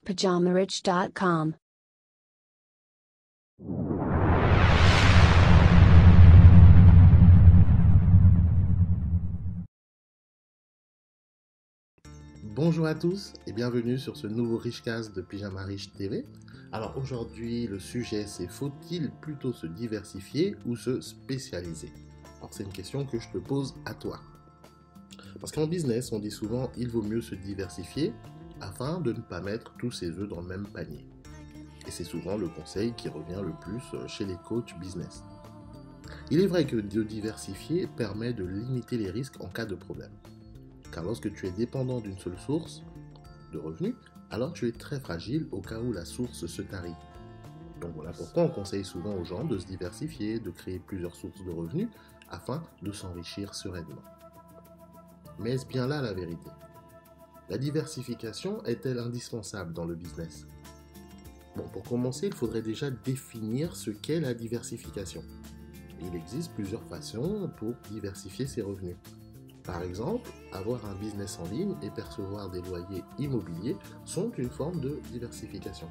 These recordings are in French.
PajamaRich.com. Bonjour à tous et bienvenue sur ce nouveau Richcast de Pyjama Rich TV. Alors aujourd'hui le sujet c'est faut-il plutôt se diversifier ou se spécialiser? Alors c'est une question que je te pose à toi. Parce qu'en business on dit souvent il vaut mieux se diversifier afin de ne pas mettre tous ses œufs dans le même panier. Et c'est souvent le conseil qui revient le plus chez les coachs business. Il est vrai que de diversifier permet de limiter les risques en cas de problème. Car lorsque tu es dépendant d'une seule source de revenus, alors tu es très fragile au cas où la source se tarit. Donc voilà pourquoi on conseille souvent aux gens de se diversifier, de créer plusieurs sources de revenus afin de s'enrichir sereinement. Mais est-ce bien là la vérité? La diversification est-elle indispensable dans le business? Bon, pour commencer, il faudrait déjà définir ce qu'est la diversification. Il existe plusieurs façons pour diversifier ses revenus. Par exemple, avoir un business en ligne et percevoir des loyers immobiliers sont une forme de diversification.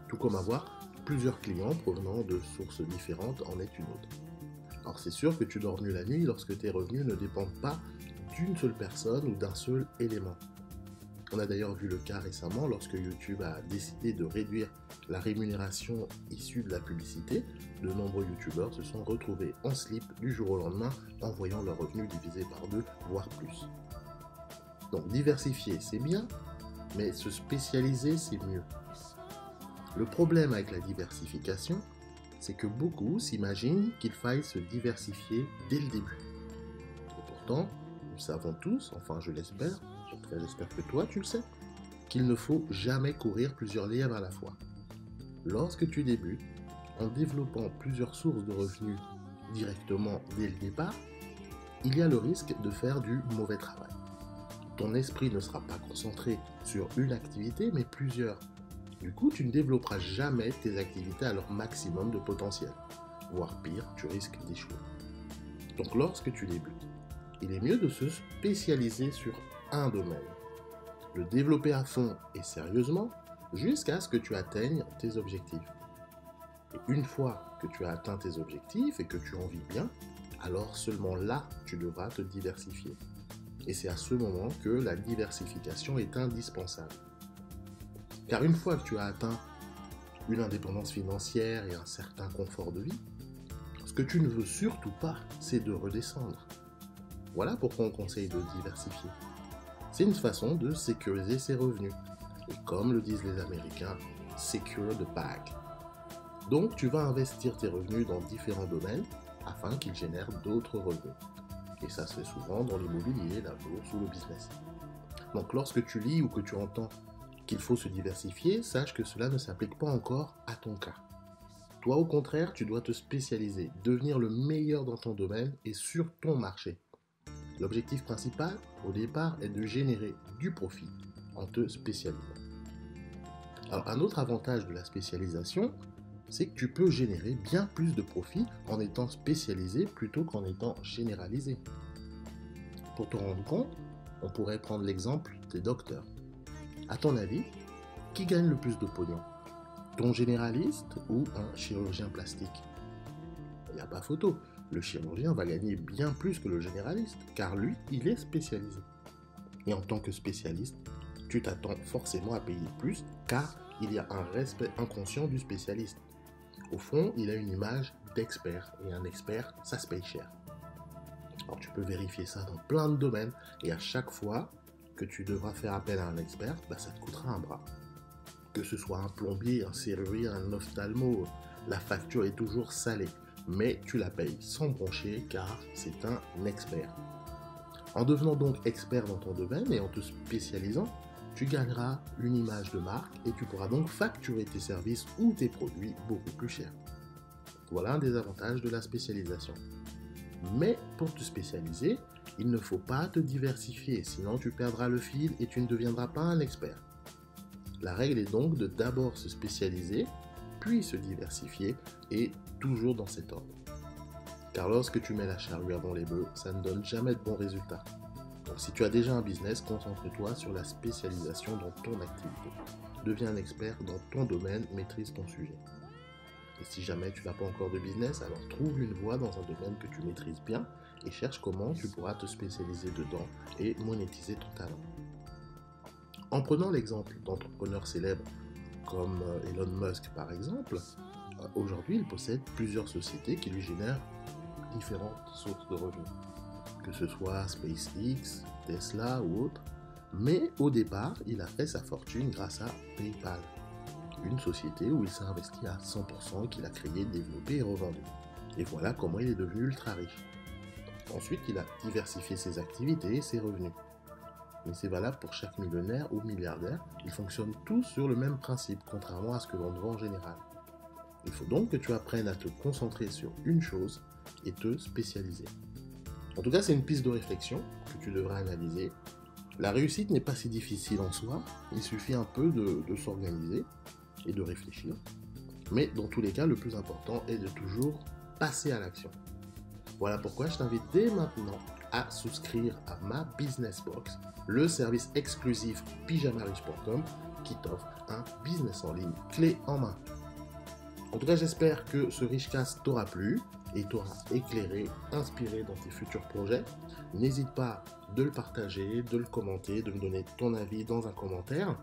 Tout comme avoir plusieurs clients provenant de sources différentes en est une autre. Alors c'est sûr que tu dors mieux la nuit lorsque tes revenus ne dépendent pas d'une seule personne ou d'un seul élément. On a d'ailleurs vu le cas récemment lorsque YouTube a décidé de réduire la rémunération issue de la publicité. De nombreux YouTubeurs se sont retrouvés en slip du jour au lendemain en voyant leurs revenus divisés par 2, voire plus. Donc diversifier c'est bien, mais se spécialiser c'est mieux. Le problème avec la diversification, c'est que beaucoup s'imaginent qu'il faille se diversifier dès le début. Et pourtant, nous savons tous, enfin je l'espère, j'espère que toi tu le sais, qu'il ne faut jamais courir plusieurs lièvres à la fois. Lorsque tu débutes, en développant plusieurs sources de revenus directement dès le départ, il y a le risque de faire du mauvais travail. Ton esprit ne sera pas concentré sur une activité, mais plusieurs. Du coup, tu ne développeras jamais tes activités à leur maximum de potentiel. Voire pire, tu risques d'échouer. Donc lorsque tu débutes, il est mieux de se spécialiser sur un domaine, le développer à fond et sérieusement jusqu'à ce que tu atteignes tes objectifs. Et une fois que tu as atteint tes objectifs et que tu en vis bien, alors seulement là tu devras te diversifier. Et c'est à ce moment que la diversification est indispensable. Car une fois que tu as atteint une indépendance financière et un certain confort de vie, ce que tu ne veux surtout pas, c'est de redescendre. Voilà pourquoi on conseille de diversifier. C'est une façon de sécuriser ses revenus. Et comme le disent les Américains, secure the bag. Donc tu vas investir tes revenus dans différents domaines afin qu'ils génèrent d'autres revenus. Et ça se fait souvent dans l'immobilier, la bourse ou le business. Donc lorsque tu lis ou que tu entends qu'il faut se diversifier, sache que cela ne s'applique pas encore à ton cas. Toi au contraire, tu dois te spécialiser, devenir le meilleur dans ton domaine et sur ton marché. L'objectif principal, au départ, est de générer du profit en te spécialisant. Alors, un autre avantage de la spécialisation, c'est que tu peux générer bien plus de profit en étant spécialisé plutôt qu'en étant généralisé. Pour te rendre compte, on pourrait prendre l'exemple des docteurs. À ton avis, qui gagne le plus de pognon? Ton généraliste ou un chirurgien plastique? Il n'y a pas photo. Le chirurgien va gagner bien plus que le généraliste, car lui, il est spécialisé. Et en tant que spécialiste, tu t'attends forcément à payer plus, car il y a un respect inconscient du spécialiste. Au fond, il a une image d'expert, et un expert, ça se paye cher. Alors tu peux vérifier ça dans plein de domaines, et à chaque fois que tu devras faire appel à un expert, ça te coûtera un bras. Que ce soit un plombier, un serrurier, un ophtalmo, la facture est toujours salée. Mais tu la payes sans broncher car c'est un expert. En devenant donc expert dans ton domaine et en te spécialisant, tu gagneras une image de marque et tu pourras donc facturer tes services ou tes produits beaucoup plus cher. Voilà un des avantages de la spécialisation. Mais pour te spécialiser, il ne faut pas te diversifier, sinon tu perdras le fil et tu ne deviendras pas un expert. La règle est donc de d'abord se spécialiser, puis se diversifier, et toujours dans cet ordre. Car lorsque tu mets la charrue avant les bœufs, ça ne donne jamais de bons résultats. Donc si tu as déjà un business, concentre-toi sur la spécialisation dans ton activité. deviens un expert dans ton domaine, maîtrise ton sujet. Et si jamais tu n'as pas encore de business, alors trouve une voie dans un domaine que tu maîtrises bien et cherche comment tu pourras te spécialiser dedans et monétiser ton talent. En prenant l'exemple d'entrepreneurs célèbres comme Elon Musk par exemple, aujourd'hui il possède plusieurs sociétés qui lui génèrent différentes sources de revenus, que ce soit SpaceX, Tesla ou autres, mais au départ il a fait sa fortune grâce à PayPal, une société où il s'est investi à 100%, qu'il a créé, développé et revendu. Et voilà comment il est devenu ultra riche. Ensuite, il a diversifié ses activités et ses revenus. Mais c'est valable pour chaque millionnaire ou milliardaire, ils fonctionnent tous sur le même principe, contrairement à ce que l'on voit en général. Il faut donc que tu apprennes à te concentrer sur une chose et te spécialiser. En tout cas, c'est une piste de réflexion que tu devras analyser. La réussite n'est pas si difficile en soi, il suffit un peu de s'organiser et de réfléchir. Mais dans tous les cas, le plus important est de toujours passer à l'action. Voilà pourquoi je t'invite dès maintenant à souscrire à ma Business Box, le service exclusif pyjamariche.com qui t'offre un business en ligne clé en main. En tout cas, j'espère que ce Richcast t'aura plu et t'aura éclairé, inspiré dans tes futurs projets. N'hésite pas de le partager, de le commenter, de me donner ton avis dans un commentaire.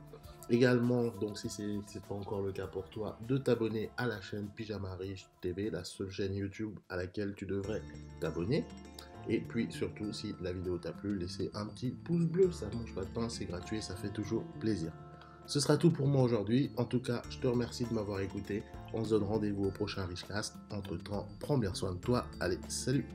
Également, donc si ce n'est pas encore le cas pour toi, de t'abonner à la chaîne Pyjama Riche TV, la seule chaîne YouTube à laquelle tu devrais t'abonner. Et puis surtout, si la vidéo t'a plu, laissez un petit pouce bleu, ça ne mange pas de pain, c'est gratuit, ça fait toujours plaisir. Ce sera tout pour moi aujourd'hui. En tout cas, je te remercie de m'avoir écouté. On se donne rendez-vous au prochain Richcast. Entre-temps, prends bien soin de toi. Allez, salut!